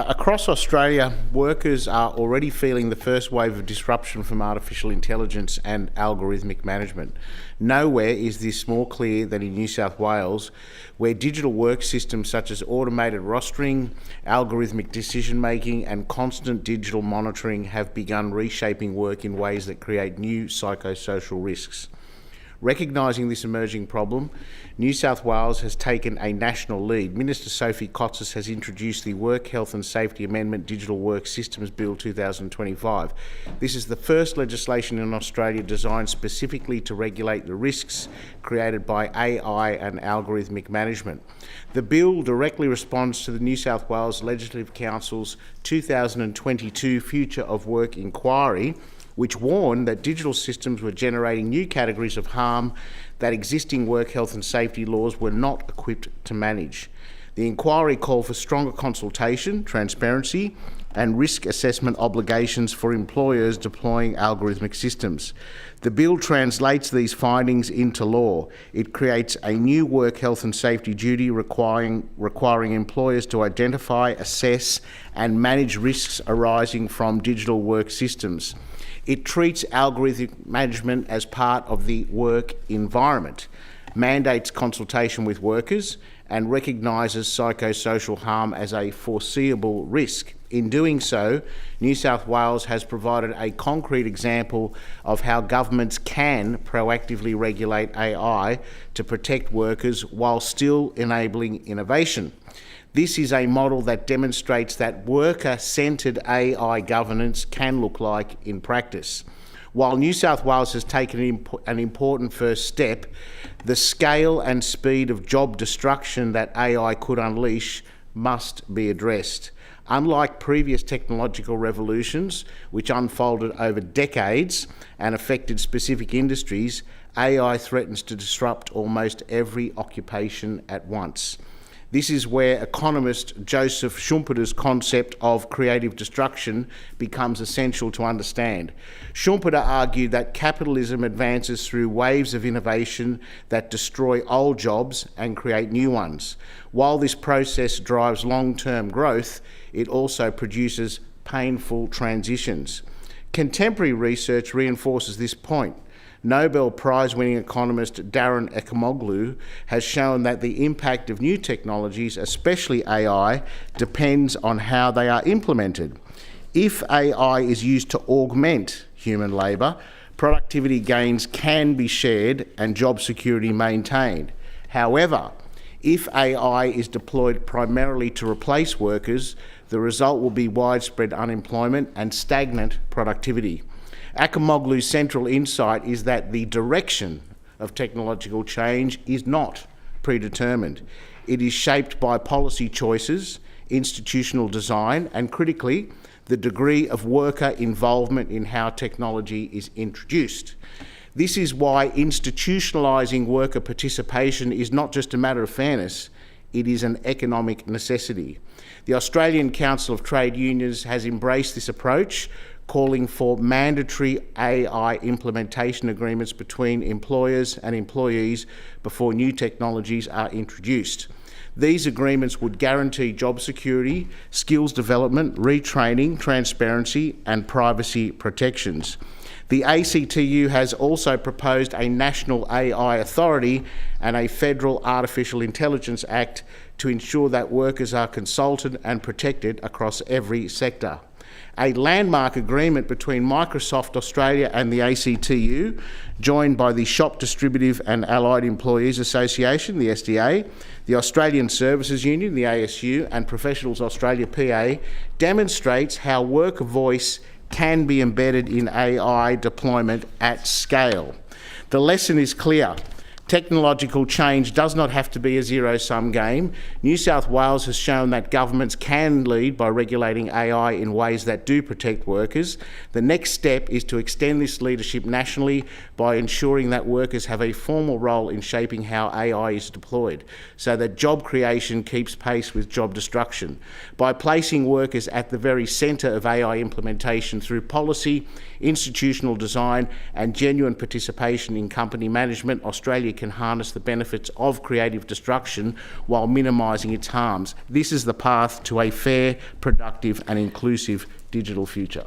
Across Australia, workers are already feeling the first wave of disruption from artificial intelligence and algorithmic management. Nowhere is this more clear than in New South Wales, where digital work systems such as automated rostering, algorithmic decision-making and constant digital monitoring have begun reshaping work in ways that create new psychosocial risks. Recognising this emerging problem, New South Wales has taken a national lead. Minister Sophie Kotsis has introduced the Work Health and Safety Amendment Digital Work Systems Bill 2025. This is the first legislation in Australia designed specifically to regulate the risks created by AI and algorithmic management. The bill directly responds to the New South Wales Legislative Council's 2022 Future of Work inquiry, which warned that digital systems were generating new categories of harm that existing work health and safety laws were not equipped to manage. The inquiry called for stronger consultation, transparency, and risk assessment obligations for employers deploying algorithmic systems. The bill translates these findings into law. It creates a new work health and safety duty requiring employers to identify, assess, and manage risks arising from digital work systems. It treats algorithmic management as part of the work environment, mandates consultation with workers, and recognises psychosocial harm as a foreseeable risk. In doing so, New South Wales has provided a concrete example of how governments can proactively regulate AI to protect workers while still enabling innovation. This is a model that demonstrates that worker-centred AI governance can look like in practice. While New South Wales has taken an important first step, the scale and speed of job destruction that AI could unleash must be addressed. Unlike previous technological revolutions, which unfolded over decades and affected specific industries, AI threatens to disrupt almost every occupation at once. This is where economist Joseph Schumpeter's concept of creative destruction becomes essential to understand. Schumpeter argued that capitalism advances through waves of innovation that destroy old jobs and create new ones. While this process drives long-term growth, it also produces painful transitions. Contemporary research reinforces this point. Nobel Prize-winning economist Daron Acemoglu has shown that the impact of new technologies, especially AI, depends on how they are implemented. If AI is used to augment human labour, productivity gains can be shared and job security maintained. However, if AI is deployed primarily to replace workers, the result will be widespread unemployment and stagnant productivity. Acemoglu's central insight is that the direction of technological change is not predetermined. It is shaped by policy choices, institutional design, and critically, the degree of worker involvement in how technology is introduced. This is why institutionalising worker participation is not just a matter of fairness, it is an economic necessity. The Australian Council of Trade Unions has embraced this approach, calling for mandatory AI implementation agreements between employers and employees before new technologies are introduced. These agreements would guarantee job security, skills development, retraining, transparency, and privacy protections. The ACTU has also proposed a national AI authority and a federal Artificial Intelligence Act to ensure that workers are consulted and protected across every sector. A landmark agreement between Microsoft Australia and the ACTU, joined by the Shop Distributive and Allied Employees Association, the SDA, the Australian Services Union, the ASU, and Professionals Australia, PA, demonstrates how worker voice can be embedded in AI deployment at scale. The lesson is clear. Technological change does not have to be a zero-sum game. New South Wales has shown that governments can lead by regulating AI in ways that do protect workers. The next step is to extend this leadership nationally by ensuring that workers have a formal role in shaping how AI is deployed, so that job creation keeps pace with job destruction. By placing workers at the very centre of AI implementation through policy, institutional design, and genuine participation in company management, Australia can harness the benefits of creative destruction while minimising its harms. This is the path to a fair, productive and inclusive digital future.